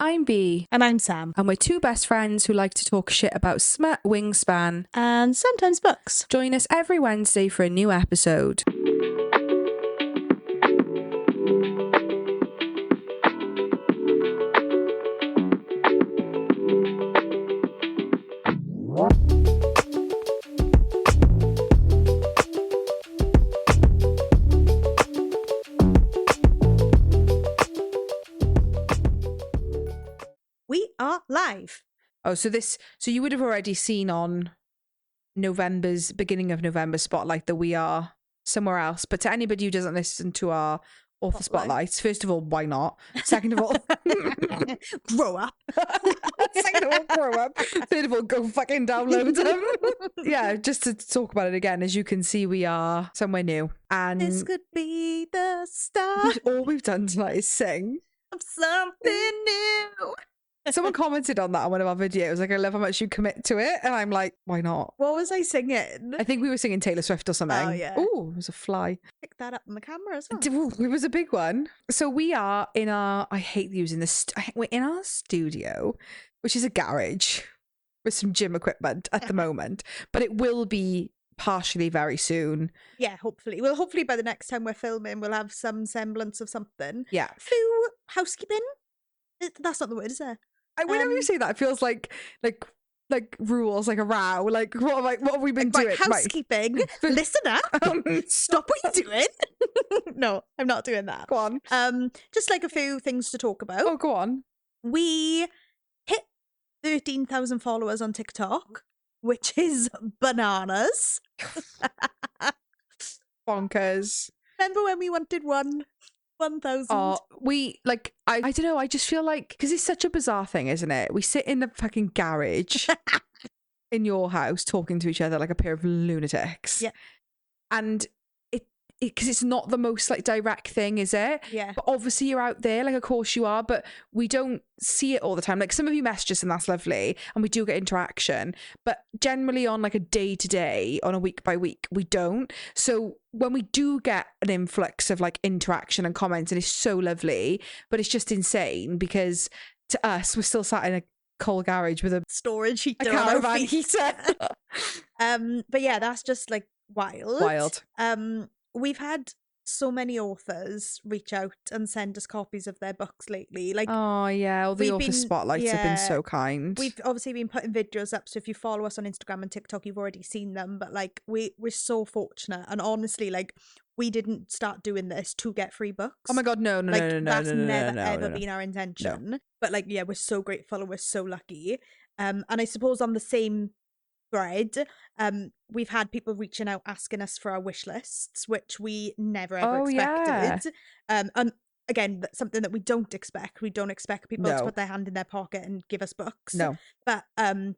I'm Bea. And I'm Sam. And we're two best friends who like to talk shit about smut, wingspan, And sometimes books. Join us every Wednesday for a new episode. We are live. Oh, so you would have already seen on beginning of November spotlight that we are somewhere else. But to anybody who doesn't listen to our author spotlights, first of all, why not? Second of all, grow up. Second of all, grow up. Third of all, go fucking download them. Yeah, just to talk about it again, as you can see, we are somewhere new. And this could be the start. All we've done tonight is sing of something new. Someone commented on that on one of our videos. Like, I love how much you commit to it. And I'm like, why not? What was I singing? I think we were singing Taylor Swift or something. Oh, yeah. Oh, it was a fly. Pick that up on the camera as well. Ooh, it was a big one. So we are in our, I hate using this, we're in our studio, which is a garage with some gym equipment at the moment. But it will be partially very soon. Yeah, hopefully. Well, hopefully by the next time we're filming, we'll have some semblance of something. Yeah. Few housekeeping. That's not the word, is it? Whenever you say that, it feels like rules, like a row. Like, what have we been doing? Housekeeping. Right. Listen up. Stop what you're doing. No, I'm not doing that. Go on. Just like a few things to talk about. Oh, go on. We hit 13,000 followers on TikTok, which is bananas. Bonkers. Remember when we wanted 1,000? Oh, I don't know, I just feel like, because it's such a bizarre thing, isn't it? We sit in the fucking garage in your house talking to each other like a pair of lunatics. Yeah. And because it's not the most like direct thing, is it? Yeah. But obviously you're out there, like of course you are, but we don't see it all the time. Like some of you message us and that's lovely, and we do get interaction, but generally on like a day to day, on a week by week, we don't. So when we do get an influx of like interaction and comments, and it's so lovely, but it's just insane because to us, we're still sat in a cold garage with a storage heater, a caravan heater. But yeah, that's just like wild. We've had so many authors reach out and send us copies of their books lately. Like, oh yeah, all the author spotlights have been so kind. We've obviously been putting videos up, so if you follow us on Instagram and TikTok, you've already seen them. But like, we're so fortunate, and honestly, like, we didn't start doing this to get free books. Oh my god, no. That's never ever been our intention. No. But like, yeah, we're so grateful and we're so lucky. And I suppose on the same thread, we've had people reaching out asking us for our wish lists, which we never ever expected. Yeah. And again, something that we don't expect. We don't expect people to put their hand in their pocket and give us books. No. But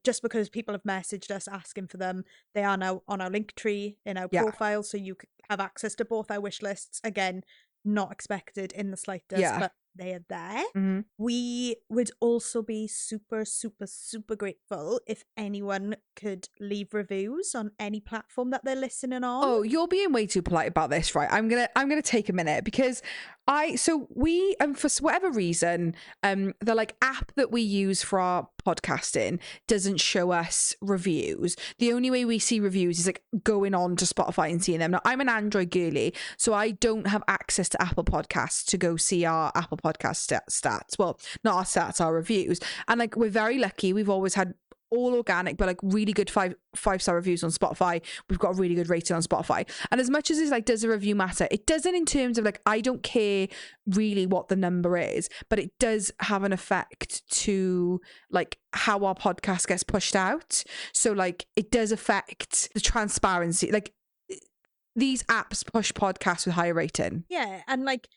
just because people have messaged us asking for them, they are now on our link tree in our profile, so you have access to both our wish lists. Again, not expected in the slightest, but they are there. Mm-hmm. We would also be super, super, super grateful if anyone could leave reviews on any platform that they're listening on. Oh, you're being way too polite about this, right? I'm gonna take a minute because we for whatever reason, the like app that we use for our podcasting doesn't show us reviews. The only way we see reviews is like going on to Spotify and seeing them. Now, I'm an Android girly, so I don't have access to Apple Podcasts to go see our Apple Podcast stats. Well, not our stats, our reviews. And like, we're very lucky. We've always had all organic, but like really good five-star reviews on Spotify. We've got a really good rating on Spotify. And as much as it's like, does a review matter? It doesn't in terms of like, I don't care really what the number is, but it does have an effect to like how our podcast gets pushed out. So like, it does affect the transparency. Like, these apps push podcasts with higher rating. Yeah, and like,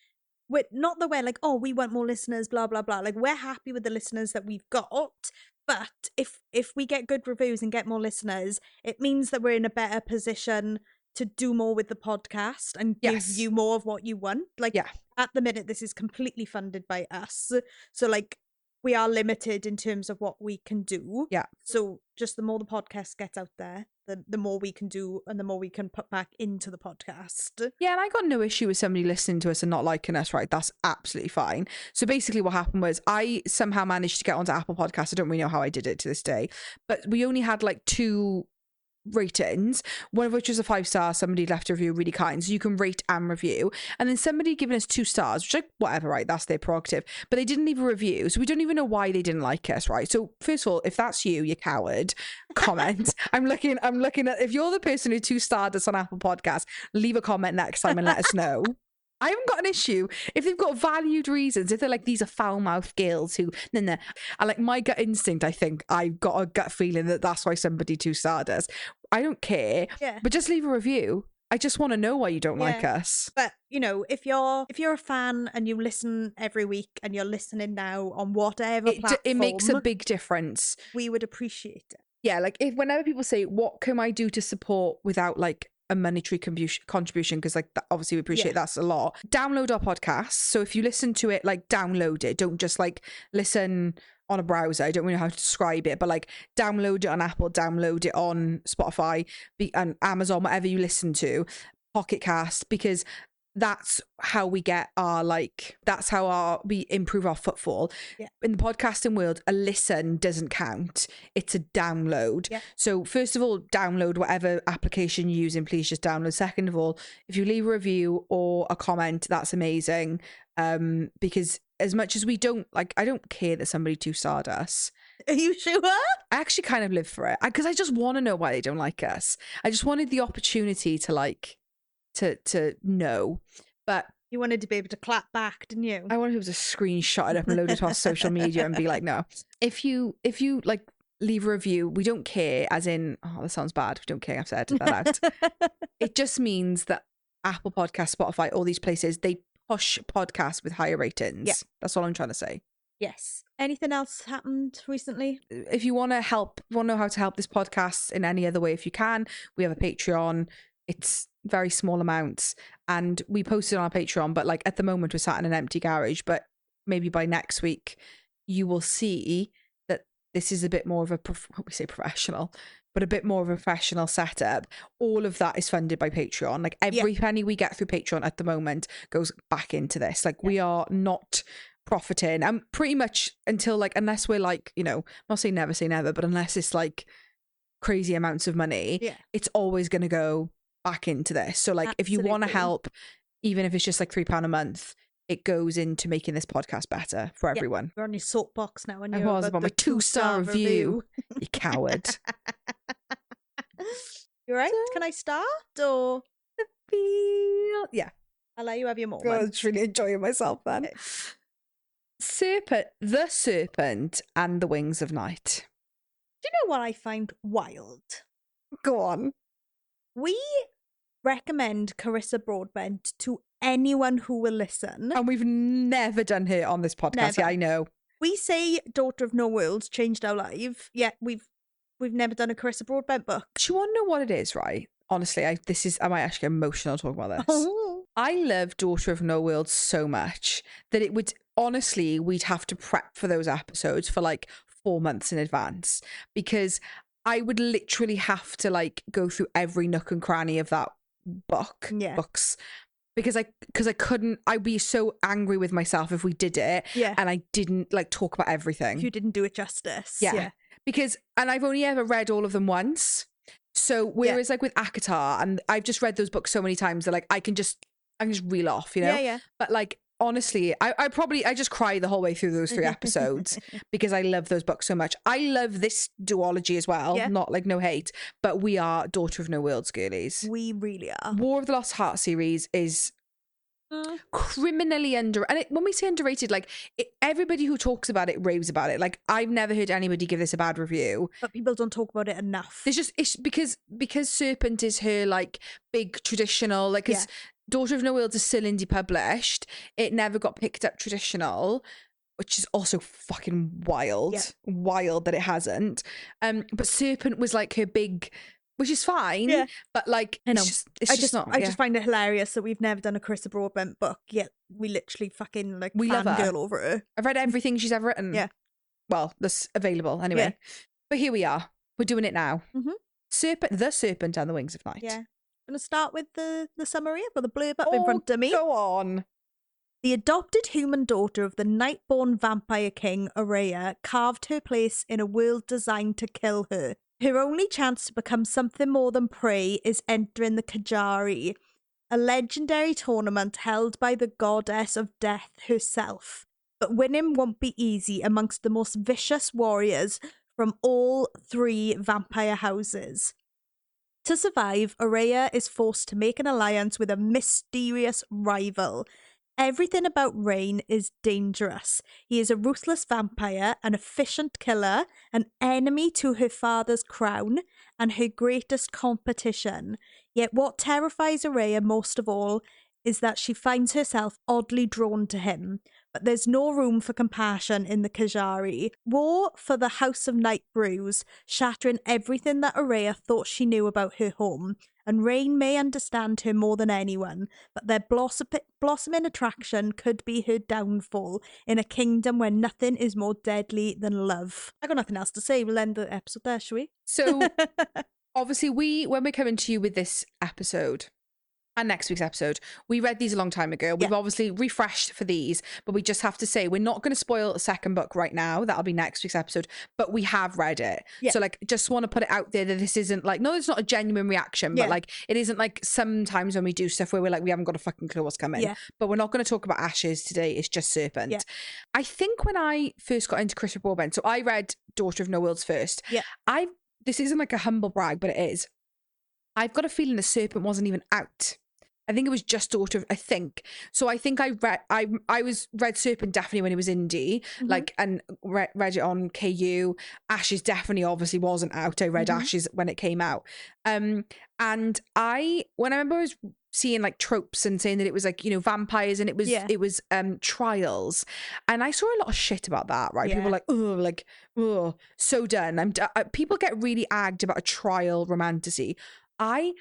we're not that we're like, oh, we want more listeners, blah blah blah. Like, we're happy with the listeners that we've got. But if we get good reviews and get more listeners, it means that we're in a better position to do more with the podcast and give you more of what you want. Like, at the minute, this is completely funded by us. So like, we are limited in terms of what we can do. Yeah. So just the more the podcast gets out there, the more we can do and the more we can put back into the podcast. Yeah, and I got no issue with somebody listening to us and not liking us, right? That's absolutely fine. So basically what happened was I somehow managed to get onto Apple Podcasts. I don't really know how I did it to this day, but we only had like 2 ratings, one of which was a 5-star. Somebody left a review, really kind, so you can rate and review. And then somebody giving us 2 stars, which, like, whatever, right, that's their prerogative, but they didn't leave a review, so we don't even know why they didn't like us, right? So first of all, if that's you coward, comment. I'm looking at, if you're the person who 2-starred us on Apple Podcasts, leave a comment next time and let us know. I haven't got an issue if they've got valued reasons. If they're like, these are foul-mouthed girls who, no. I like, my gut instinct, I think I've got a gut feeling that that's why somebody 2-starred us. I don't care, but just leave a review. I just want to know why you don't like us. But, you know, if you're a fan and you listen every week and you're listening now on whatever platform, it makes a big difference. We would appreciate it. Yeah, like, whenever people say, what can I do to support without like a monetary contribution, because like obviously we appreciate that's a lot. Download our podcast. So if you listen to it, like, download it. Don't just like listen on a browser. I don't really know how to describe it, but like, download it on Apple, download it on Spotify and Amazon, whatever you listen to, Pocket Cast, because that's how we get our, like, that's how we improve our footfall. In the podcasting world, a listen doesn't count, it's a download. So first of all, download whatever application you're using. Please just download. Second of all, if you leave a review or a comment, that's amazing, because as much as we don't like, I don't care that somebody 2-starred us. Are you sure? I actually kind of live for it, because I just want to know why they don't like us. I just wanted the opportunity to like to know. But you wanted to be able to clap back, didn't you? I wanted to be able to screenshot it up and load it to our social media and be like, no. If you like, leave a review, we don't care, as in, oh, that sounds bad, we don't care, I've said that out. It just means that Apple Podcasts, Spotify, all these places, they push podcasts with higher ratings. That's all I'm trying to say. Yes. Anything else happened recently? If you want to help, if you want to know how to help this podcast in any other way, if you can, we have a Patreon. It's very small amounts, and we posted on our Patreon, but like, at the moment we're sat in an empty garage, but maybe by next week you will see that this is a bit more of a we say professional, but a bit more of a professional setup. All of that is funded by Patreon. Like, every penny we get through Patreon at the moment goes back into this. Like, we are not profiting, and pretty much until, like, unless we're like, you know, I'm not saying never say never, but unless it's like crazy amounts of money, it's always going to go back into this. So like, if you want to help, even if it's just like £3 a month, it goes into making this podcast better for everyone. You're on your soapbox now, and I was about my 2-star review. You coward. You right? Can I start, or yeah, I'll let you have your moment. I was really enjoying myself then. Serpent, the Serpent and the Wings of Night. Do you know what I find wild? Go on. We recommend Carissa Broadbent to anyone who will listen. And we've never done her on this podcast. Never. Yeah, I know. We say Daughter of No Worlds changed our life, yet we've never done a Carissa Broadbent book. Do you want to know what it is, right? Honestly, I might actually get emotional talking about this. I love Daughter of No Worlds so much that it would, honestly, we'd have to prep for those episodes for like 4 months in advance, because I would literally have to like go through every nook and cranny of that books, because I couldn't. I'd be so angry with myself if we did it, and I didn't like talk about everything. If you didn't do it justice, because, and I've only ever read all of them once. So whereas like with ACOTAR, and I've just read those books so many times that like I can just reel off, you know. But like, honestly, I just cry the whole way through those 3 episodes because I love those books so much. I love this duology as well, not like, no hate, but we are Daughter of No Worlds girlies. We really are. War of the Lost Heart series is criminally when we say underrated, like, everybody who talks about it raves about it. Like, I've never heard anybody give this a bad review, but people don't talk about it enough. It's because Serpent is her like big traditional, like, because Daughter of No Worlds is still indie published. It never got picked up traditional, which is also fucking wild that it hasn't. But Serpent was like her big, which is fine, but like, I know. I just find it hilarious that we've never done a Carissa Broadbent book, yet we literally fucking like we love her. Girl over her. I've read everything she's ever written. well, that's available anyway. Yeah. But here we are. We're doing it now. Mm-hmm. The Serpent and the Wings of Night. Yeah. I'm going to start with the summary. I've got the blurb up in front of me. Go on. The adopted human daughter of the Nightborn vampire king, Oraya, carved her place in a world designed to kill her. Her only chance to become something more than prey is entering the Kejari, a legendary tournament held by the goddess of death herself. But winning won't be easy amongst the most vicious warriors from all 3 vampire houses. To survive, Oraya is forced to make an alliance with a mysterious rival. Everything about Raihn is dangerous. He is a ruthless vampire, an efficient killer, an enemy to her father's crown, and her greatest competition. Yet what terrifies Oraya most of all is that she finds herself oddly drawn to him. But there's no room for compassion in the Kejari. War for the House of Night brews, shattering everything that Oraya thought she knew about her home. And Raihn may understand her more than anyone, but their blossoming attraction could be her downfall in a kingdom where nothing is more deadly than love. I got nothing else to say. We'll end the episode there, shall we? So, obviously, when we're coming to you with this episode, and next week's episode, we read these a long time ago. We've obviously refreshed for these, but we just have to say we're not going to spoil the second book right now. That'll be next week's episode, but we have read it. Yeah. So like, just want to put it out there that this isn't like, no, it's not a genuine reaction, but like, it isn't like sometimes when we do stuff where we're like, we haven't got a fucking clue what's coming. Yeah. But we're not going to talk about Ashes today. It's just Serpent. Yeah. I think when I first got into Carissa Broadbent, so I read Daughter of No Worlds first. Yeah. This isn't like a humble brag, but it is. I've got a feeling the Serpent wasn't even out. I think it was just Daughter of, I think. So I think I read Serpent definitely when it was indie, like, and read it on KU. Ashes definitely obviously wasn't out. I read Ashes when it came out. And when I remember I was seeing like tropes and saying that it was like, you know, vampires and it was trials. And I saw a lot of shit about that, right? People were like, oh, so done. People get really agged about a trial romantasy. I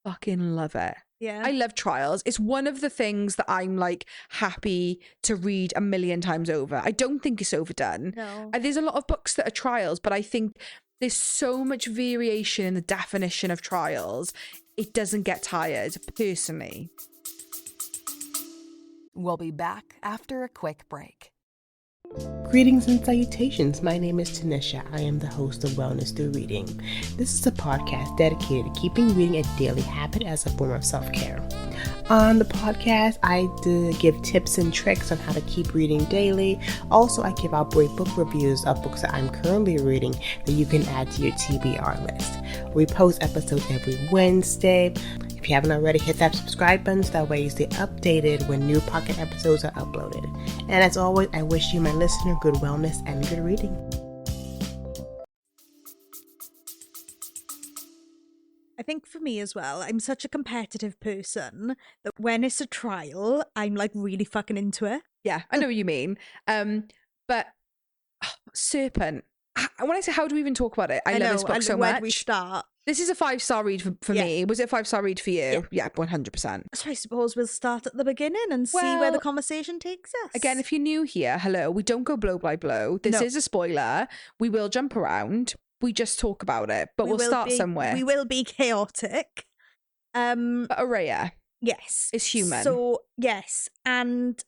fucking love it. Yeah. I love trials. It's one of the things that I'm like happy to read a million times over. I don't think it's overdone. No. There's a lot of books that are trials, but I think there's so much variation in the definition of trials. It doesn't get tired, personally. We'll be back after a quick break. Greetings and salutations. My name is Tanisha. I am the host of Wellness Through Reading. This is a podcast dedicated to keeping reading a daily habit as a form of self-care. On the podcast, I give tips and tricks on how to keep reading daily. Also, I give out great book reviews of books that I'm currently reading that you can add to your TBR list. We post episodes every Wednesday. If you haven't already, hit that subscribe button so that way you stay updated when new podcast episodes are uploaded. And as always, I wish you, my listener, good wellness and good reading. I think for me as well, I'm such a competitive person that when it's a trial, I'm like really fucking into it. Yeah, I know what you mean. But Serpent, when I say how do we even talk about it? I love this book so much. Where do we start? This is a 5-star read for me. Was it a 5-star read for you? Yeah, 100%. So I suppose we'll start at the beginning and see where the conversation takes us. Again, if you're new here, hello, we don't go blow by blow. This is a spoiler. We will jump around. We just talk about it, but we'll start somewhere. We will be chaotic. But Oraya, yes, is human. So yes, and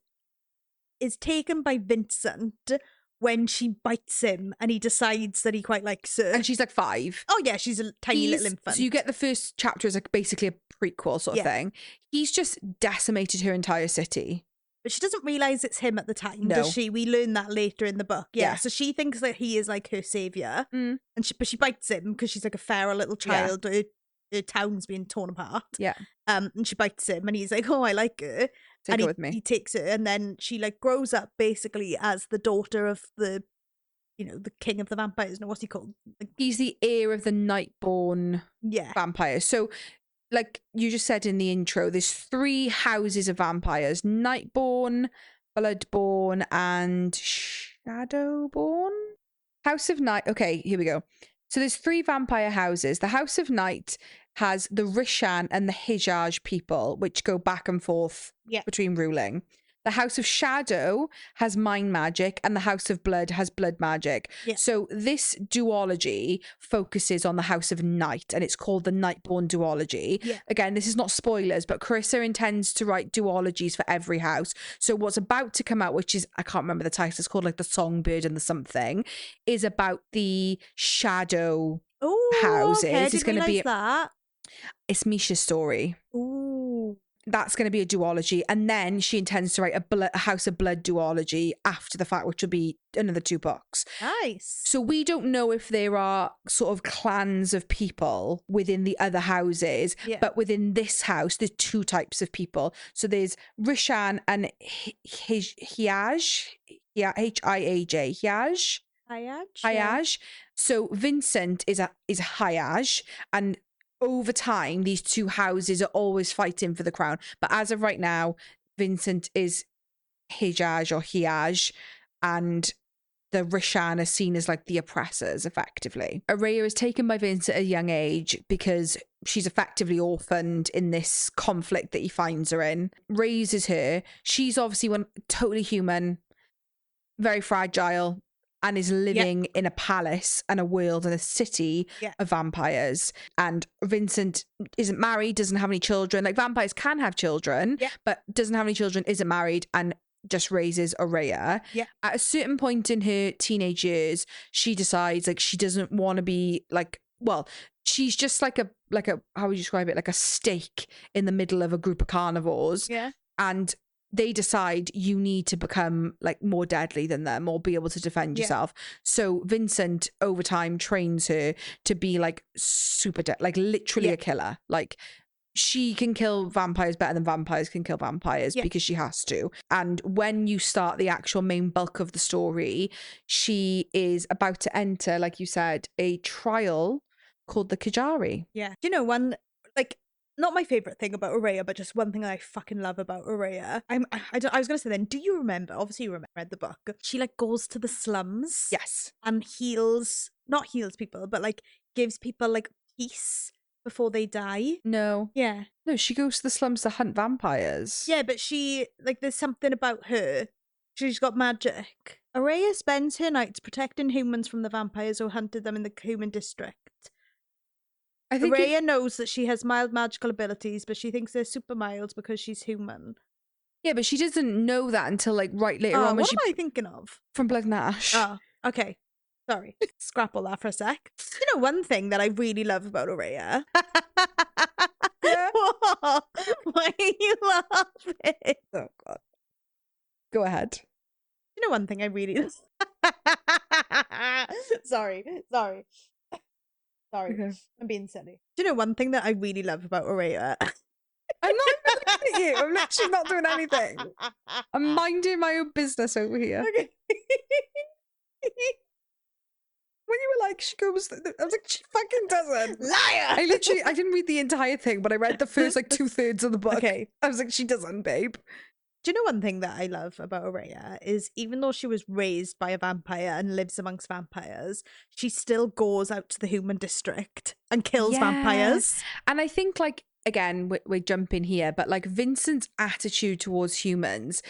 is taken by Vincent when she bites him and he decides that he quite likes her. And she's like 5. Oh yeah, she's a tiny little infant. So you get the first chapter as like basically a prequel sort of thing. He's just decimated her entire city. But she doesn't realise it's him at the time, does she? We learn that later in the book. Yeah. So she thinks that he is like her saviour. And but she bites him because she's like a feral little child. Her town's being torn apart. Yeah. And she bites him and he's like, oh, I like her. Take her with me. He takes her and then she like grows up basically as the daughter of the, you know, the king of the vampires. No, what's he called? He's the heir of the Nightborn vampires. So like you just said in the intro, there's 3 houses of vampires: Nightborn, Bloodborn, and Shadowborn. House of Night. Okay, here we go. So there's 3 vampire houses. The House of Night has the Rishan and the Hijaj people, which go back and forth between ruling. The House of Shadow has mind magic and the House of Blood has blood magic. Yeah. So this duology focuses on the House of Night, and it's called the Nightborn duology. Yeah. Again, this is not spoilers, but Carissa intends to write duologies for every house. So what's about to come out, which is, I can't remember the title, it's called like the Songbird and the something, is about the Shadow houses. Okay. It's going to be that. It's Misha's story. Ooh. That's going to be a duology, and then she intends to write a House of Blood duology after the fact, which will be another 2 books. Nice. So we don't know if there are sort of clans of people within the other houses, but within this house, there's 2 types of people. So there's Raihn and Hiaj, Hiaj, Hiaj. Hiaj. So Vincent is Hiaj, and over time, these 2 houses are always fighting for the crown. But as of right now, Vincent is Hijaj or Hiaj, and the Raihn are seen as like the oppressors, effectively. Oraya is taken by Vincent at a young age because she's effectively orphaned in this conflict that he finds her in. Raises her. She's obviously totally human, very fragile, and is living in a palace and a world and a city of vampires. And Vincent isn't married, doesn't have any children. Like, vampires can have children, but doesn't have any children, isn't married, and just raises Oraya. At a certain point in her teenage years, she decides like she doesn't want to be like, well, she's just like a how would you describe it? Like a steak in the middle of a group of carnivores. And they decide you need to become like more deadly than them or be able to defend yourself. So Vincent over time trains her to be like super like literally a killer. Like, she can kill vampires better than vampires can kill vampires because she has to. And when you start the actual main bulk of the story, she is about to enter, like you said, a trial called the Kejari. Yeah. You know, one, like, not my favorite thing about Oraya, but just one thing I fucking love about Oraya. I was gonna say then, do you remember? Obviously, you read the book. She like goes to the slums, and not heals people, but like gives people like peace before they die. No, yeah, no, she goes to the slums to hunt vampires. Yeah, but she like there's something about her. She's got magic. Oraya spends her nights protecting humans from the vampires who hunted them in the human district. I think Oraya knows that she has mild magical abilities, but she thinks they're super mild because she's human. Yeah, but she doesn't know that until like right later on. What am I thinking of? From Blood and Ash. Oh, okay. Sorry. Scrap all that for a sec. You know, one thing that I really love about Oraya. Why are you laughing? Oh, God. Go ahead. You know, one thing I really Sorry. Okay. I'm being silly. Do you know one thing that I really love about Oraya? I'm not looking at you. I'm literally not doing anything. I'm minding my own business over here. Okay. When you were like, she goes, I was like, she fucking doesn't. Liar! I didn't read the entire thing, but I read the first like 2/3 of the book. Okay. I was like, she doesn't, babe. Do you know one thing that I love about Oraya is even though she was raised by a vampire and lives amongst vampires, she still goes out to the human district and kills vampires. And I think, like, again, we're jumping here, but like Vincent's attitude towards humans,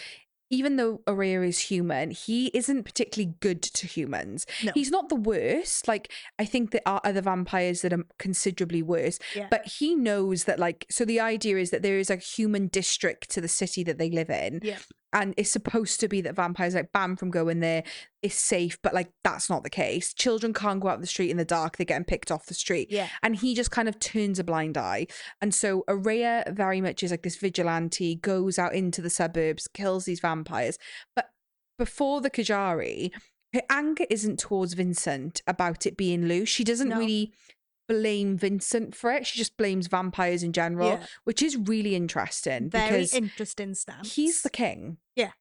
even though Oraya is human, he isn't particularly good to humans. No. He's not the worst. Like, I think there are other vampires that are considerably worse. Yeah. But he knows that, like, so the idea is that there is a human district to the city that they live in. Yeah. And it's supposed to be that vampires, like, banned from going there, is safe, but, like, that's not the case. Children can't go out the street in the dark. They're getting picked off the street. Yeah. And he just kind of turns a blind eye. And so Oraya very much is like this vigilante, goes out into the suburbs, kills these vampires. But before the Kejari, her anger isn't towards Vincent about it being loose. She doesn't really blame Vincent for it. She just blames vampires in general, which is really interesting. Very interesting stance. He's the king. Yeah.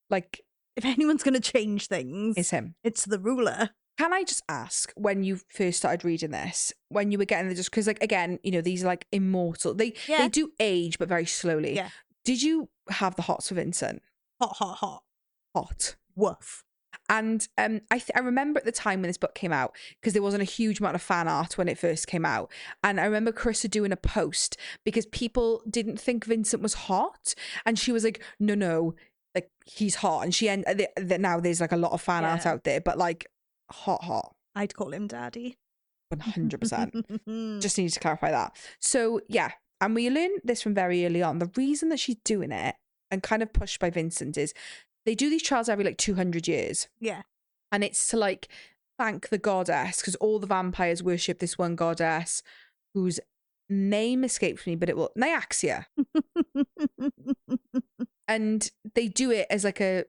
Like, if anyone's going to change things, it's him. It's the ruler. Can I just ask, when you first started reading this, when you were getting the, just because, like, again, you know, these are like immortal. They do age, but very slowly. Yeah. Did you have the hots for Vincent? Hot. Woof. And I remember at the time when this book came out, because there wasn't a huge amount of fan art when it first came out. And I remember Carissa doing a post because people didn't think Vincent was hot. And she was like, no, like he's hot, and now there's like a lot of fan art out there, but like hot. I'd call him daddy. 100%. Just need to clarify that. So yeah, and we learn this from very early on. The reason that she's doing it and kind of pushed by Vincent is they do these trials every like 200 years. Yeah. And it's to like thank the goddess, because all the vampires worship this one goddess whose name escapes me, but it will Nyaxia. And they do it as like a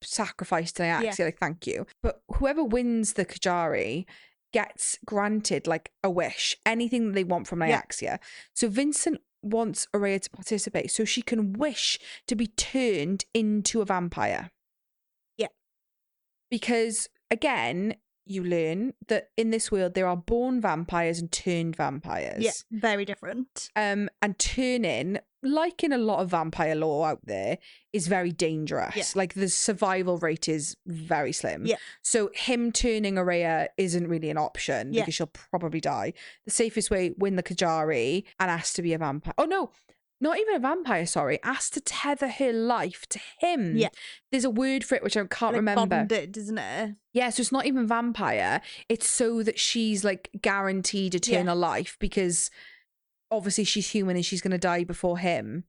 sacrifice to Nyaxia, like thank you. But whoever wins the Kejari gets granted like a wish, anything that they want from Nyaxia. Yeah. So Vincent wants Oraya to participate so she can wish to be turned into a vampire. Yeah. Because again, you learn that in this world there are born vampires and turned vampires. Yeah, very different. And turning, like in a lot of vampire lore out there, is very dangerous. Yeah. Like the survival rate is very slim. Yeah. So him turning Oraya isn't really an option because she'll probably die. The safest way, win the Kejari and ask to be a vampire. Oh no, not even a vampire, sorry. Ask to tether her life to him. Yeah. There's a word for it which I can't remember. Bonded, isn't it? Yeah, so it's not even vampire. It's so that she's like guaranteed eternal life, because obviously she's human and she's going to die before him.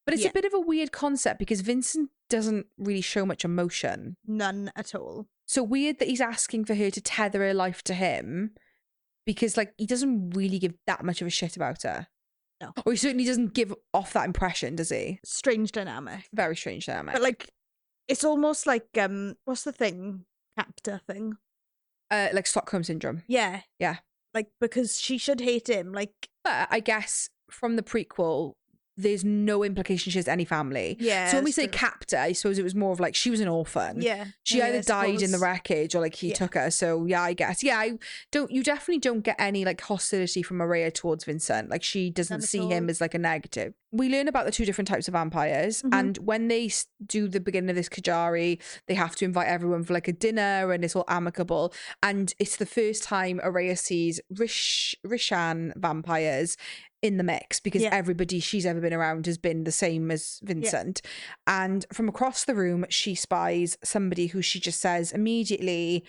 But it's a bit of a weird concept because Vincent doesn't really show much emotion. None at all. So weird that he's asking for her to tether her life to him, because like he doesn't really give that much of a shit about her. No. Or he certainly doesn't give off that impression, does he? Strange dynamic. Very strange dynamic. But like, it's almost like, what's the thing? Captor thing. Like Stockholm Syndrome. Yeah. Yeah. Like, because she should hate him. Like, but I guess from the prequel, there's no implication she has any family. Yeah. So when we say captor, I suppose it was more of like she was an orphan. Yeah. She either died in the wreckage or like he took her. So yeah, I guess. Yeah, you definitely don't get any like hostility from Oraya towards Vincent. Like she doesn't see him as like a negative. We learn about the two different types of vampires. Mm-hmm. And when they do the beginning of this Kejari, they have to invite everyone for like a dinner and it's all amicable. And it's the first time Oraya sees Raihn vampires in the mix, because everybody she's ever been around has been the same as Vincent. And from across the room, she spies somebody who she just says immediately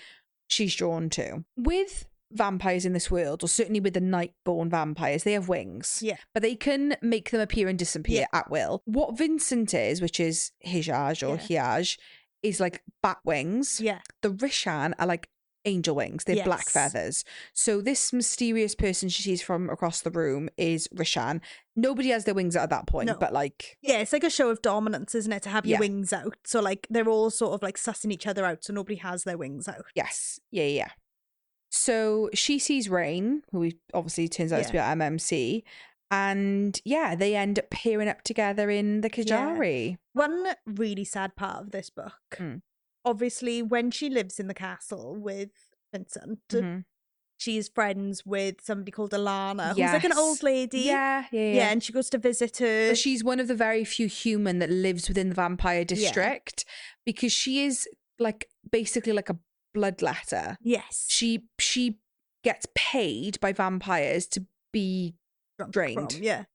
she's drawn to. With vampires in this world, or certainly with the Nightborn vampires, they have wings. Yeah. But they can make them appear and disappear at will. What Vincent is, which is Hijaj or Hiaj, is like bat wings. Yeah. The Raihn are like angel wings. They're black feathers. So this mysterious person she sees from across the room is Raihn. Nobody has their wings out at that point, but like... Yeah, it's like a show of dominance, isn't it? To have your wings out. So like they're all sort of like sussing each other out, so nobody has their wings out. Yes. Yeah. So she sees Raihn, who obviously turns out to be our MMC. And they end up pairing up together in the Kejari. Yeah. One really sad part of this book... Obviously, when she lives in the castle with Vincent, she's friends with somebody called Alana, who's like an old lady. Yeah, and she goes to visit her. But she's one of the very few human that lives within the vampire district, because she is like basically like a bloodletter. Yes. She gets paid by vampires to be drained. From,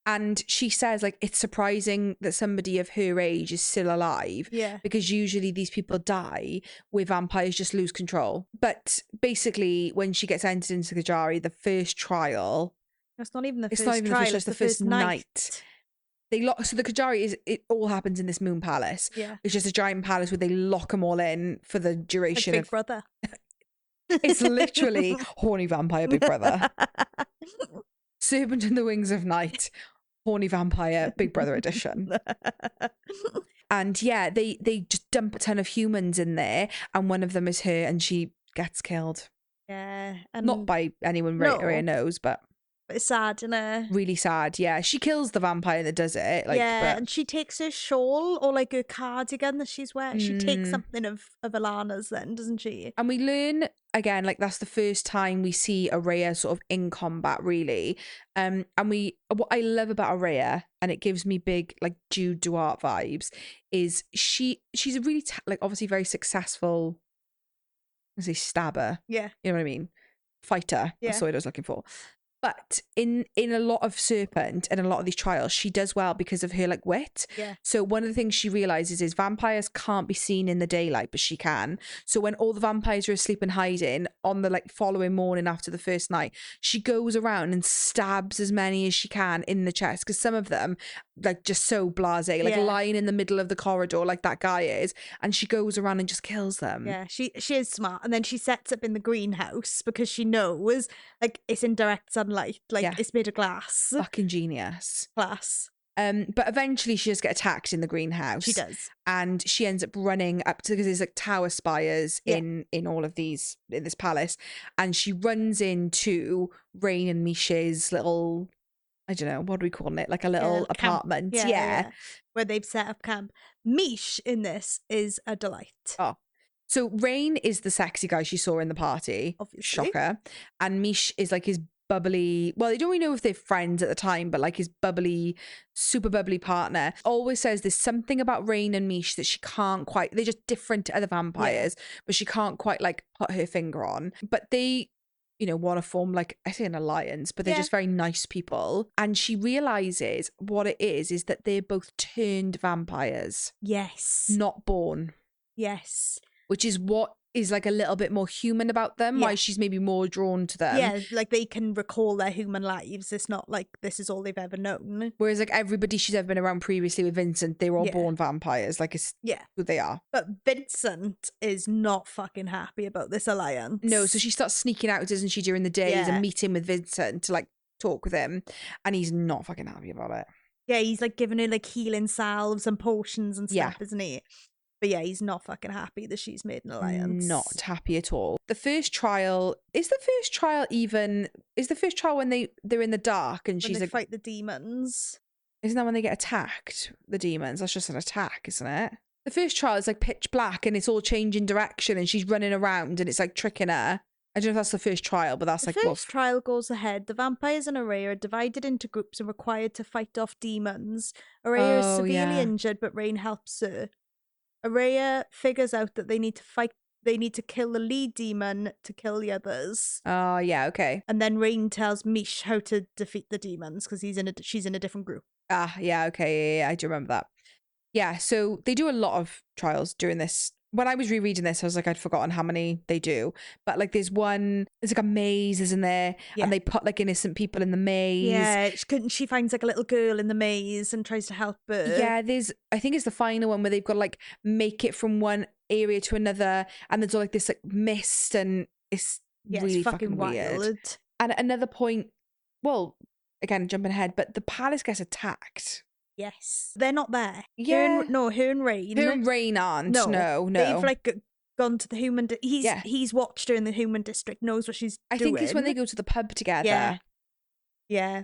And she says, like, it's surprising that somebody of her age is still alive. Yeah. Because usually these people die where vampires just lose control. But basically, when she gets entered into the Kejari, the first trial... It's not even the first trial, it's the first night. So the Kejari it all happens in this moon palace. Yeah. It's just a giant palace where they lock them all in for the duration like Big Brother. It's literally horny vampire Big Brother. Serpent and the Wings of Night, horny vampire Big Brother edition. And they just dump a ton of humans in there, and one of them is her, and she gets killed. Yeah. Not by anyone Oraya knows, but it's sad, isn't it? Really sad, yeah. She kills the vampire that does it. And she takes her shawl or like her cardigan that she's wearing. She takes something of Alana's then, doesn't she? And we learn, again, like that's the first time we see Oraya sort of in combat, really. And what I love about Oraya, and it gives me big like Jude Duarte vibes, is she's a really, obviously very successful, I say stabber. Yeah. You know what I mean? Fighter. That's the word I was looking for. But in a lot of Serpent and a lot of these trials, she does well because of her like wit. Yeah. So one of the things she realizes is vampires can't be seen in the daylight, but she can. So when all the vampires are asleep and hiding on the like following morning after the first night, she goes around and stabs as many as she can in the chest, because some of them like just so blasé, like lying in the middle of the corridor like that guy is, and she goes around and just kills them. Yeah, she is smart. And then she sets up in the greenhouse because she knows like it's in direct sunlight, like it's made of glass. Fucking genius. Class. But eventually she does get attacked in the greenhouse. She does. And she ends up running up to, because there's like tower spires in all of these, in this palace, and she runs into Raihn and Mish's little, I don't know, what are we calling it? Like a little apartment. Yeah. Where they've set up camp. Mish in this is a delight. Oh. So Raihn is the sexy guy she saw in the party. Obviously. Shocker. And Mish is like his bubbly, well, they don't really know if they're friends at the time, but like his bubbly, super bubbly partner. Always says there's something about Raihn and Mish that she can't quite, they're just different to other vampires, but she can't quite like put her finger on. But they, you know, want to form like, I say an alliance, but they're just very nice people. And she realizes what it is that they're both turned vampires. Yes. Not born. Yes. Which is what is like a little bit more human about them, why she's maybe more drawn to them. Yeah, like they can recall their human lives. It's not like this is all they've ever known. Whereas like everybody she's ever been around previously with Vincent, they were all born vampires. Like it's who they are. But Vincent is not fucking happy about this alliance. No, so she starts sneaking out, doesn't she, during the days and meeting with Vincent to like talk with him, and he's not fucking happy about it. Yeah, he's like giving her like healing salves and potions and stuff, isn't he? But yeah, he's not fucking happy that she's made an alliance. Not happy at all. The first trial when they're in the dark and when she's they like fight the demons. Isn't that when they get attacked? The demons. That's just an attack, isn't it? The first trial is like pitch black and it's all changing direction and she's running around and it's like tricking her. I don't know if that's the first trial, but that's the first trial goes ahead. The vampires and Oraya are divided into groups and required to fight off demons. Oraya is severely injured, but Raihn helps her. Oraya figures out that they need to kill the lead demon to kill the others. Oh, yeah, okay. And then Raihn tells Mish how to defeat the demons because she's in a different group. Ah, yeah, okay, yeah, I do remember that. Yeah, so they do a lot of trials during this. When I was rereading this, I was like, I'd forgotten how many they do. But like there's like a maze, isn't there? Yeah. And they put like innocent people in the maze. Yeah, she finds like a little girl in the maze and tries to help her. Yeah, I think it's the final one where they've got to like make it from one area to another. And there's all like this like mist and it's really fucking weird. Wild. And at another point, well, again, jumping ahead, but the palace gets attacked. Yes. They're not there. Yeah. Her and Raihn. Her and Raihn aren't. No. They've like gone to the human... He's watched her in the human district, knows what she's doing. I think it's when they go to the pub together. Yeah.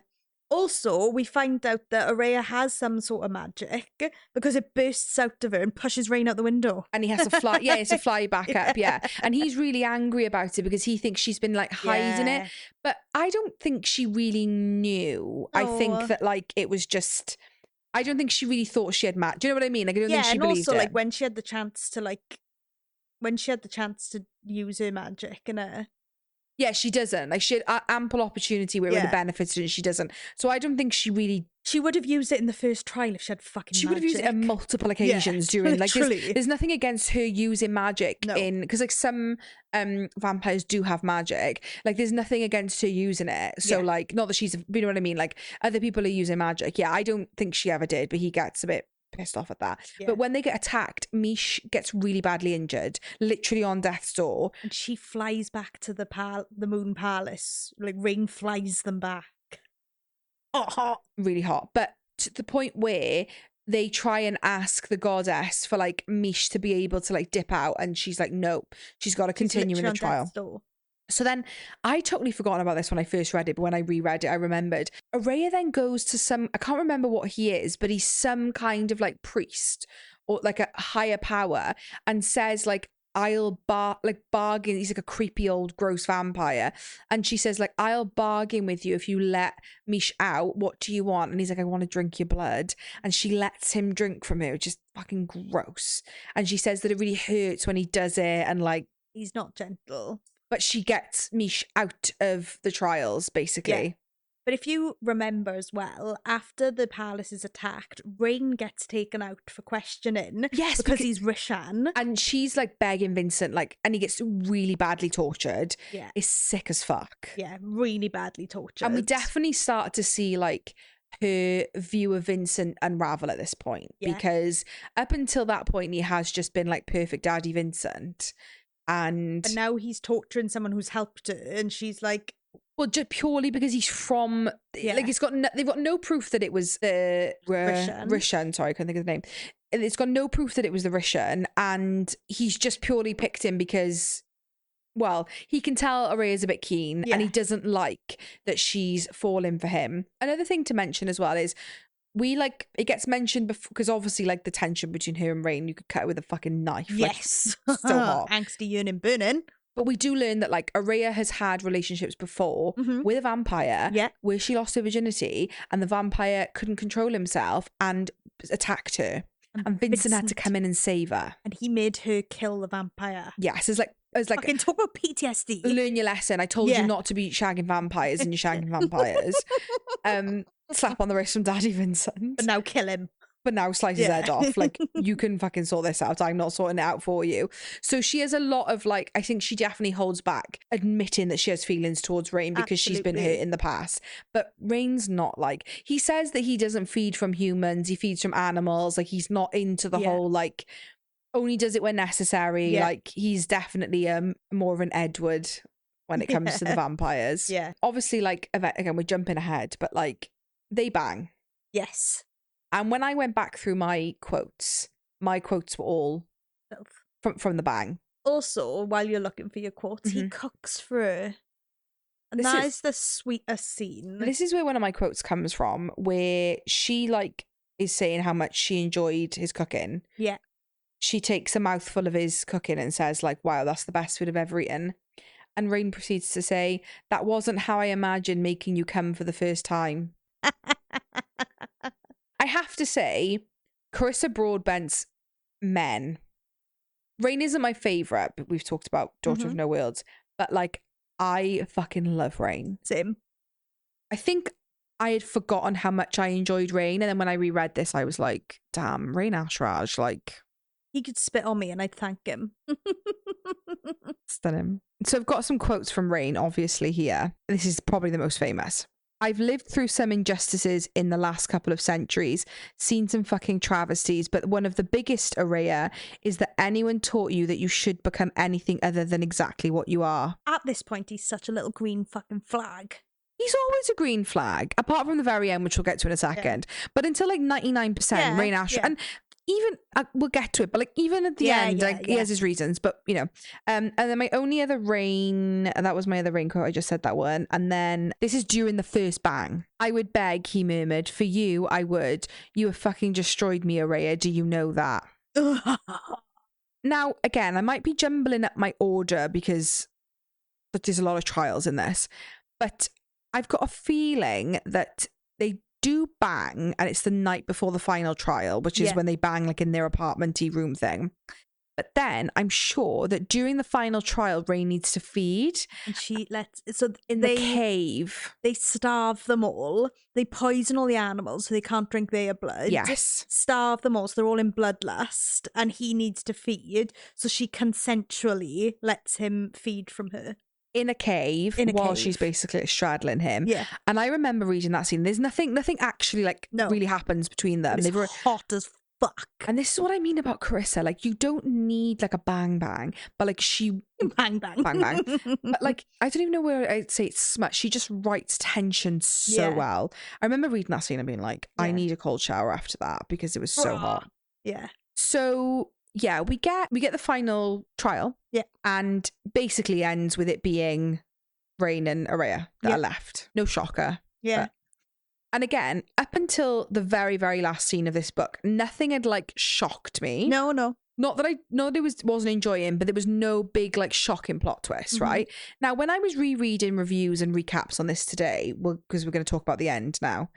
Also, we find out that Oraya has some sort of magic because it bursts out of her and pushes Raihn out the window. And he has to fly. Yeah, it's a fly back up. Yeah. And he's really angry about it because he thinks she's been like hiding it. But I don't think she really knew. I think that like it was just... I don't think she really thought she had magic. Do you know what I mean? Like I don't think she believed it. Yeah, and also like when she had the chance to use her magic and yeah, she doesn't. Like she had ample opportunity where it would have benefited and she doesn't. So I don't think she really... She would have used it in the first trial if she had fucking magic. She would have used it on multiple occasions during... Like there's nothing against her using magic in... Because like some vampires do have magic. Like there's nothing against her using it. So like, not that she's... You know what I mean? Like other people are using magic. Yeah, I don't think she ever did, but he gets a bit pissed off at that. But when they get attacked, Mish gets really badly injured, literally on death's door, and she flies back to the Moon Palace. Like Raihn flies them back. Hot, really hot. But to the point where they try and ask the goddess for like Mish to be able to like dip out, and she's like, no, she's got to continue in the trial. So then I totally forgotten about this when I first read it, but when I reread it, I remembered. Oraya then goes to I can't remember what he is, but he's some kind of like priest or like a higher power, and says like, I'll bargain. He's like a creepy old gross vampire. And she says like, I'll bargain with you if you let Mish out. What do you want? And he's like, I want to drink your blood. And she lets him drink from her, which is fucking gross. And she says that it really hurts when he does it, and like, he's not gentle. But she gets Mish out of the trials, basically. But if you remember as well, after the palace is attacked, Raihn gets taken out for questioning. Yes, because he's Raihn. And she's like begging Vincent, like, and he gets really badly tortured. Yeah. It's sick as fuck. Yeah, really badly tortured. And we definitely start to see like her view of Vincent unravel at this point. Yeah. Because up until that point, he has just been like perfect daddy Vincent. But now he's torturing someone who's helped her, and she's like, well, just purely because he's from, like, they've got no proof that it was Raihn. Sorry, I couldn't think of the name. It's got no proof that it was the Raihn, and he's just purely picked him because, well, he can tell Oraya's a bit keen, and he doesn't like that she's fallen for him. Another thing to mention as well is it gets mentioned before, because obviously, like, the tension between her and Raihn, you could cut it with a fucking knife. Yes. Like, so hot. Angsty, yearning, burning. But we do learn that, like, Oraya has had relationships before with a vampire where she lost her virginity and the vampire couldn't control himself and attacked her. And Vincent had to come in and save her. And he made her kill the vampire. Yes, it's like fucking talk about PTSD. Learn your lesson. I told you not to be shagging vampires, and you're shagging vampires. Slap on the wrist from Daddy Vincent. But now kill him. But now slice his head off. Like, you can fucking sort this out. I'm not sorting it out for you. So she has a lot of, like, I think she definitely holds back admitting that she has feelings towards Raihn because she's been hurt in the past. But Raihn's not like, he says that he doesn't feed from humans, he feeds from animals. Like, he's not into the whole, like, only does it when necessary. Yeah. Like, he's definitely more of an Edward when it comes to the vampires. Yeah. Obviously, like, again, we're jumping ahead, but, like, they bang. Yes. And when I went back through my quotes were all from the bang. Also, while you're looking for your quotes, he cooks for her. And that is the sweetest scene. This is where one of my quotes comes from, where she, like, is saying how much she enjoyed his cooking. Yeah. She takes a mouthful of his cooking and says, like, wow, that's the best food I've ever eaten. And Raihn proceeds to say, that wasn't how I imagined making you come for the first time. I have to say, Carissa Broadbent's men. Raihn isn't my favourite, but we've talked about Daughter of No Worlds. But, like, I fucking love Raihn. Same. I think I had forgotten how much I enjoyed Raihn. And then when I reread this, I was like, damn, Raihn Ashraj, like... He could spit on me and I'd thank him. Stunning. So I've got some quotes from Raihn, obviously, here. This is probably the most famous. I've lived through some injustices in the last couple of centuries, seen some fucking travesties, but one of the biggest, Oraya, is that anyone taught you that you should become anything other than exactly what you are. At this point, he's such a little green fucking flag. He's always a green flag, apart from the very end, which we'll get to in a second. Yeah. But until like 99%, Raihn Ashraj, and even we'll get to it, but like even at the end, he has his reasons. But you know, and then my only other Raihn, and that was my other Raihn quote. I just said that one, and then this is during the first bang. I would beg, he murmured, for you, I would. You have fucking destroyed me, Oraya. Do you know that? Now, again, I might be jumbling up my order because there's a lot of trials in this, but I've got a feeling that they do bang, and it's the night before the final trial, which is when they bang like in their apartment-y room thing. But then I'm sure that during the final trial, Raihn needs to feed. And she lets... in the cave. They starve them all. They poison all the animals so they can't drink their blood. Yes. Starve them all so they're all in bloodlust. And he needs to feed. So she consensually lets him feed from her. In a cave while she's basically straddling him. Yeah. And I remember reading that scene. There's nothing actually really happens between them. They were hot as fuck. And this is what I mean about Carissa. Like, you don't need like a bang bang, but like she bang. But like, I don't even know where I'd say it's smut. She just writes tension so well. I remember reading that scene and being like, I need a cold shower after that because it was so hot. Yeah. So yeah, we get the final trial. Yeah. And basically ends with it being Raihn and Oraya that are left. No shocker. Yeah. But, and again, up until the very, very last scene of this book, nothing had like shocked me. No. Not that wasn't enjoying, but there was no big like shocking plot twist, right? Now, when I was rereading reviews and recaps on this today, because we're going to talk about the end now,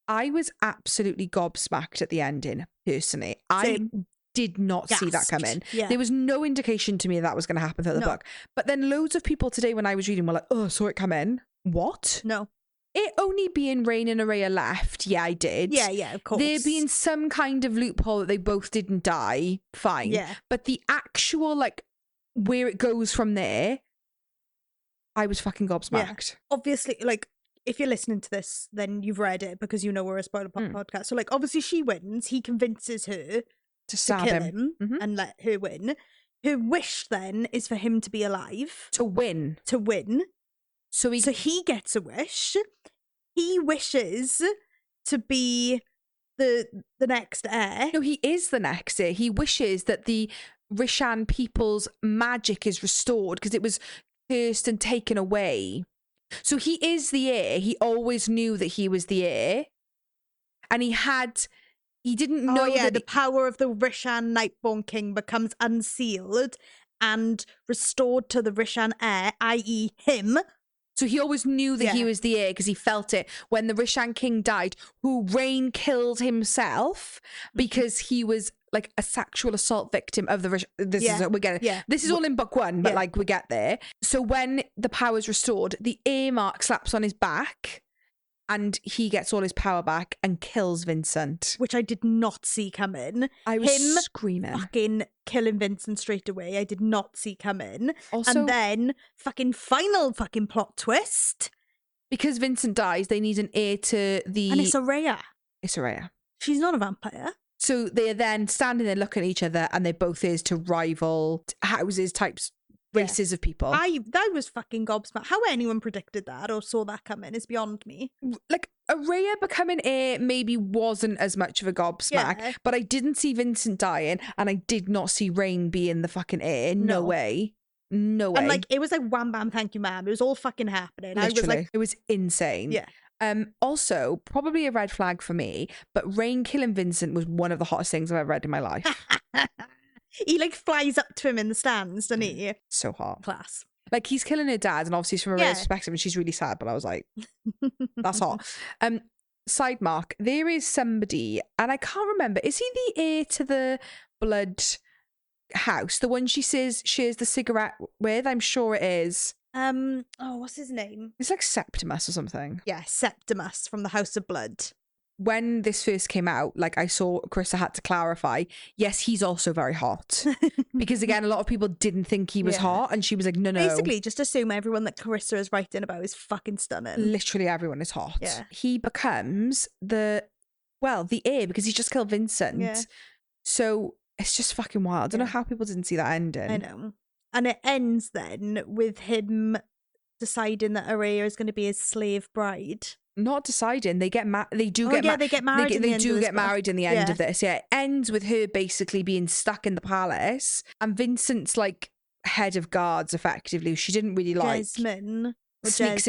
I was absolutely gobsmacked at the ending, personally. Same. I did not see that coming. Yeah. There was no indication to me that was going to happen through the book. But then loads of people today when I was reading were like, oh, I saw it come in. What? No. it only being Raihn and Oraya left, yeah, I did. Yeah, of course. There being some kind of loophole that they both didn't die, fine. Yeah. But the actual, like, where it goes from there, I was fucking gobsmacked. Yeah. Obviously, like, if you're listening to this, then you've read it because you know we're a spoiler podcast. So, like, obviously she wins. He convinces her To stab kill him. and let her win. Her wish then is for him to be alive. To win. So he gets a wish. He wishes to be the next heir. No, he is the next heir. He wishes that the Rishan people's magic is restored because it was cursed and taken away. So he is the heir. He always knew that he was the heir. And he didn't know that... the power of the Rishan Nightborn king becomes unsealed and restored to the Rishan heir, i.e. him. So he always knew that he was the heir because he felt it when the Rishan king died, who Raihn killed himself because he was like a sexual assault victim of the This is all in book 1, but like we get there. So when the power is restored, the heir mark slaps on his back and he gets all his power back and kills Vincent. Which I did not see coming. I was screaming. Fucking killing Vincent straight away. I did not see coming. Also, and then final plot twist. Because Vincent dies, they need an heir to the... And it's Oraya. It's Oraya. She's not a vampire. So they're then standing there looking at each other and they're both heirs to rival houses, types, races of people. That was fucking gobsmacked. How anyone predicted that or saw that coming is beyond me. Like, Oraya becoming heir maybe wasn't as much of a gobsmack, but I didn't see Vincent dying and I did not see Raihn being the fucking heir. No way. No way. And like, it was like wham bam, thank you ma'am. It was all fucking happening. Literally. I was like, it was insane. Yeah. Also, probably a red flag for me, but Raihn killing Vincent was one of the hottest things I've ever read in my life. He like flies up to him in the stands, doesn't he? So hot. Class. Like, he's killing her dad, and obviously from a perspective, and she's really sad, but I was like, that's hot. Side mark, there is somebody, and I can't remember, is he the heir to the blood house? The one she says shares the cigarette with? I'm sure it is. What's his name? It's like Septimus or something. Yeah, Septimus from the House of Blood. When this first came out, like, I saw Carissa had to clarify, yes, he's also very hot. Because again, a lot of people didn't think he was hot, and she was like, no. Basically, just assume everyone that Carissa is writing about is fucking stunning. Literally everyone is hot. Yeah. He becomes the heir because he's just killed Vincent. Yeah. So it's just fucking wild. I don't know how people didn't see that ending. I know. And it ends then with him deciding that Oraya is going to be his slave bride. Not deciding. They get married. They do get they get married. They do get married in the end of this. Yeah, it ends with her basically being stuck in the palace, and Vincent's like head of guards, effectively. She didn't really like. Jasmine. Sneaks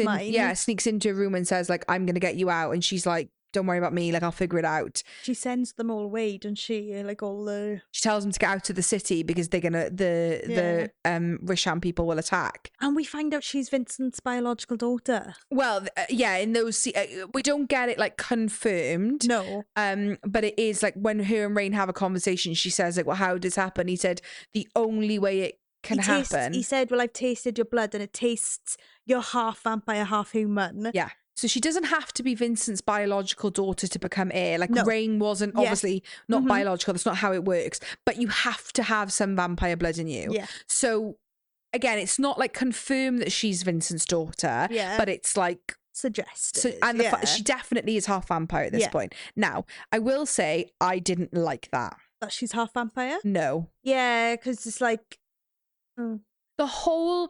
into a room and says like, "I'm going to get you out," and she's like, "Don't worry about me. Like, I'll figure it out." She sends them all away, doesn't she? Like all the. She tells them to get out of the city because they're gonna the Rishan people will attack. And we find out she's Vincent's biological daughter. Well, in those we don't get it like confirmed. No. But it is like when her and Raihn have a conversation, she says like, "Well, how did this happen?" He said the only way it can happen. He said, "Well, I've tasted your blood, and it tastes you're half vampire, half human." Yeah. So she doesn't have to be Vincent's biological daughter to become heir. Like, Raihn wasn't obviously not biological. That's not how it works. But you have to have some vampire blood in you. Yeah. So again, it's not like confirmed that she's Vincent's daughter. Yeah. But it's like suggested. So, and she definitely is half vampire at this point. Now, I will say I didn't like that. That she's half vampire? No. Yeah, because it's like. All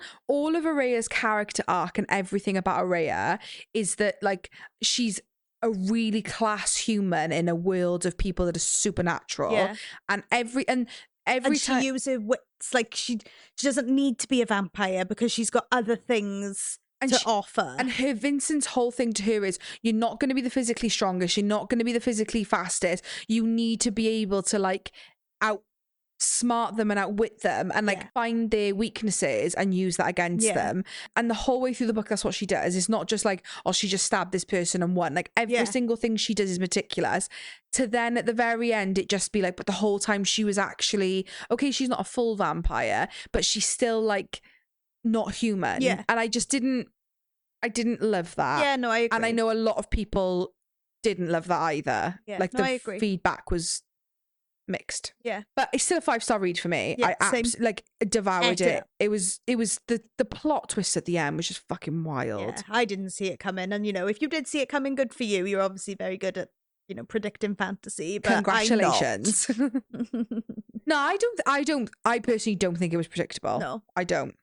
of Oraya's character arc and everything about Oraya is that like she's a really class human in a world of people that are supernatural. Yeah. And every time she uses wits, like she doesn't need to be a vampire because she's got other things to offer. And her Vincent's whole thing to her is, you're not going to be the physically strongest, you're not going to be the physically fastest. You need to be able to like outsmart them and outwit them and like find their weaknesses and use that against them. And the whole way through the book, that's what she does. It's not just like, oh, she just stabbed this person and won. Like every single thing she does is meticulous, to then at the very end it just be like, but the whole time she was actually okay, she's not a full vampire, but she's still like not human. And I I didn't love that. Yeah, no, I agree. And I know a lot of people didn't love that either. Yeah, like no, I the agree. feedback was mixed. Yeah. But it's still a 5-star read for me. Yeah, I devoured it. it. It was the plot twist at the end was just fucking wild. Yeah, I didn't see it coming. And, if you did see it coming, good for you. You're obviously very good at, predicting fantasy. But Congratulations. No, I personally don't think it was predictable. No. I don't.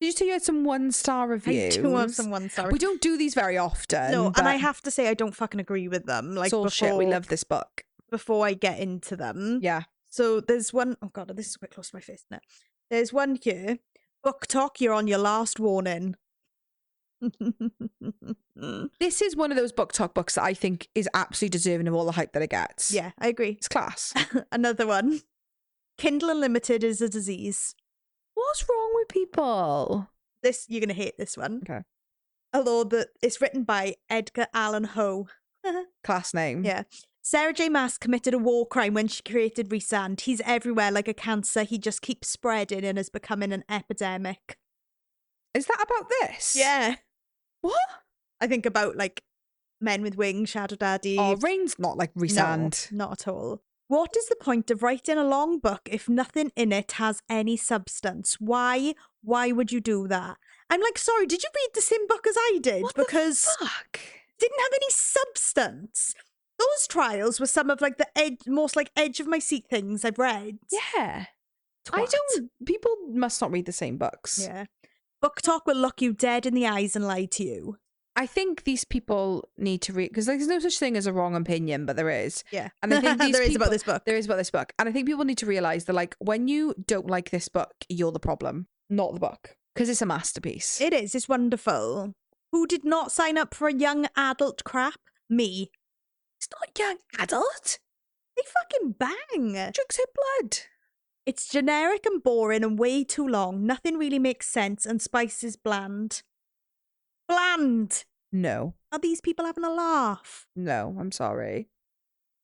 Did you say you had some 1-star reviews? I do have some 1-star. We don't do these very often. No, and I have to say I don't fucking agree with them. Like, it's all shit. We love this book. Before I get into them. Yeah. So there's one, oh God, this is quite close to my face, isn't it? There's one here. Book Talk, you're on your last warning. This is one of those Book Talk books that I think is absolutely deserving of all the hype that it gets. Yeah, I agree. It's class. Another one. Kindle Unlimited is a disease. What's wrong with people? This, you're going to hate this one. Okay. Although it's written by Edgar Allan Poe. Class name. Yeah. Sarah J. Maas committed a war crime when she created Rhysand. He's everywhere like a cancer. He just keeps spreading and is becoming an epidemic. Is that about this? Yeah. What? I think about like Men with Wings, Shadow Daddy. Oh, Rain's not like Rhysand. No, not at all. What is the point of writing a long book if nothing in it has any substance? Why? Why would you do that? I'm like, sorry, did you read the same book as I did? What because the fuck? It didn't have any substance. Those trials were some of like the most like edge of my seat things I've read. Yeah. Twat. People must not read the same books. Yeah. Book Talk will look you dead in the eyes and lie to you. I think these people need to read, because there's no such thing as a wrong opinion, but there is. Yeah. And I think there is about this book. There is about this book. And I think people need to realize that, like, when you don't like this book, you're the problem, not the book. Because it's a masterpiece. It is. It's wonderful. Who did not sign up for a young adult crap? Me. It's not young adult. They fucking bang. Drinks her blood. It's generic and boring and way too long. Nothing really makes sense and Spice is bland. Bland. No. Are these people having a laugh? No, I'm sorry.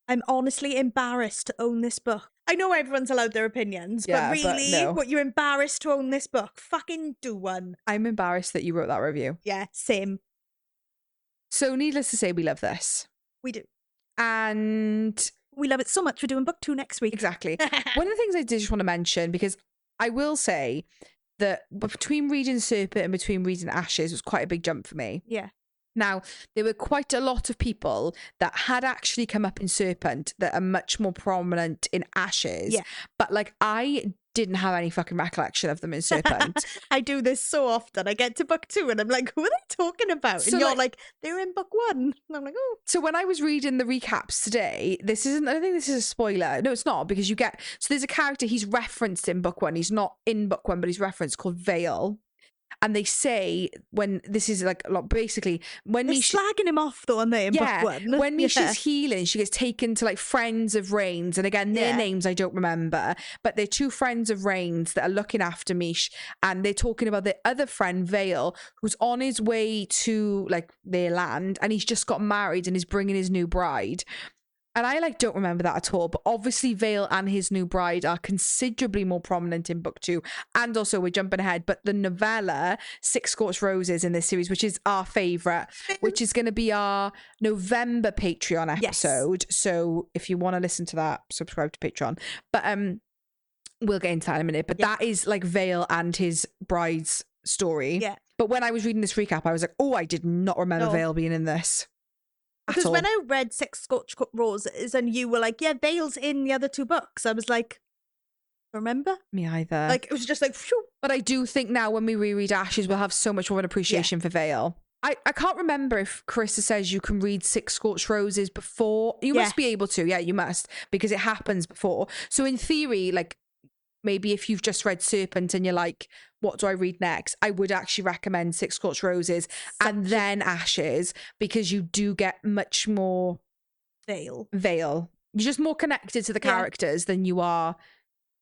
I'm honestly embarrassed to own this book. I know everyone's allowed their opinions, Yeah, but really, but no. what, you're embarrassed to own this book? Fucking do one. I'm embarrassed that you wrote that review. Yeah, same. So needless to say, we love this. We do. And we love it so much. We're doing book 2 next week. Exactly. One of the things I did just want to mention, because I will say that between reading Serpent and between reading Ashes was quite a big jump for me. Yeah. Now, there were quite a lot of people that had actually come up in Serpent that are much more prominent in Ashes. Yeah. But like, I didn't have any fucking recollection of them in Serpent. I do this so often. I get to book 2 and I'm like, who are they talking about? So and you're like, they're in book 1. And I'm like, oh. So when I was reading the recaps today, I don't think this is a spoiler. No, it's not, because so there's a character he's referenced in book 1. He's not in book 1, but he's referenced, called Vale. And they say, when this is like basically when they're slagging him off though, aren't they? In book 1, when Misha's healing, she gets taken to like friends of Rain's, and again, their names I don't remember, but they're 2 friends of Rain's that are looking after Mish, and they're talking about their other friend Vale, who's on his way to like their land, and he's just got married and is bringing his new bride. And I like don't remember that at all, but obviously Vale and his new bride are considerably more prominent in book 2. And also, we're jumping ahead, but the novella 6 Scorched Roses in this series, which is our favourite, which is going to be our November Patreon episode. Yes. So if you want to listen to that, subscribe to Patreon. But we'll get into that in a minute. But that is like Vale and his bride's story. Yeah. But when I was reading this recap, I was like, oh, I did not remember Vale being in this. Because when I read 6 Scorched Roses and you were like, yeah, Vale's in the other 2 books, I was like, remember? Me either. Like, it was just like, phew. But I do think now when we reread Ashes, we'll have so much more of an appreciation for Vale. I can't remember if Carissa says you can read 6 Scorched Roses before. You must be able to. Yeah, you must. Because it happens before. So in theory, like, maybe if you've just read Serpent and you're like, what do I read next? I would actually recommend 6 Scorched Roses and then Ashes, because you do get much more Vale. You're just more connected to the characters than you are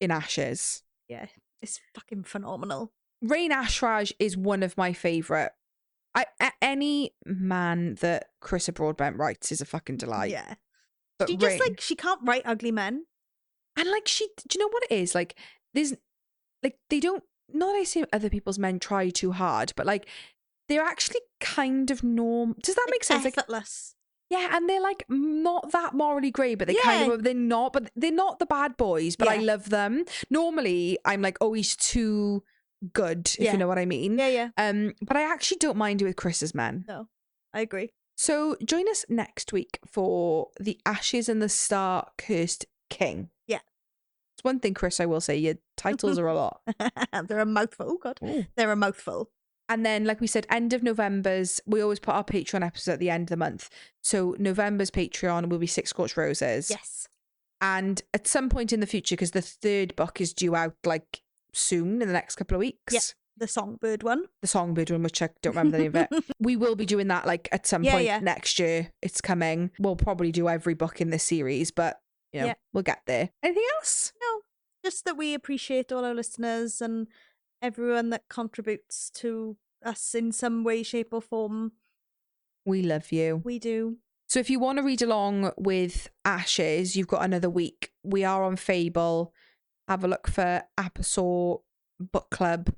in Ashes. Yeah, it's fucking phenomenal. Raihn Ashraj is one of my favourite. Any man that Carissa Broadbent writes is a fucking delight. Yeah. But she just like, she can't write ugly men. And like do you know what it is? Like there's like they don't, not I say other people's men try too hard, but like they're actually kind of Does that make sense? Effortless. Yeah, and they're like not that morally grey, but they're not the bad boys, but I love them. Normally I'm like, oh, he's too good, if you know what I mean. Yeah. But I actually don't mind it with Chris's men. No, I agree. So join us next week for the Ashes and the Star-Cursed King. Yeah. It's one thing, Chris, I will say, your titles are a lot. They're a mouthful. Oh, God. Ooh. They're a mouthful. And then, like we said, end of November's, we always put our Patreon episodes at the end of the month. So November's Patreon will be Six Scorched Roses. Yes. And at some point in the future, because the third book is due out like soon in the next couple of weeks. Yeah. The Songbird one. The Songbird one, which I don't remember the name of it. We will be doing that like at some point next year. It's coming. We'll probably do every book in this series, but we'll get there. Anything else? No, just that we appreciate all our listeners and everyone that contributes to us in some way, shape or form. We love you. We do. So if you want to read along with Ashes, you've got another week. We are on Fable. Have a look for Apostle Book Club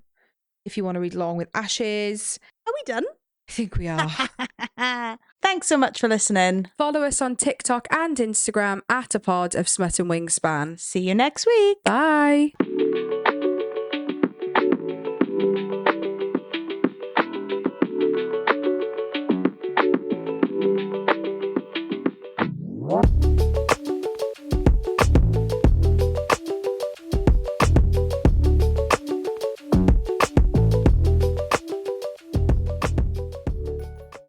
if you want to read along with Ashes. Are we done? I think we are. Thanks so much for listening. Follow us on TikTok and Instagram at A Pod of Smut and Wingspan. See you next week. Bye.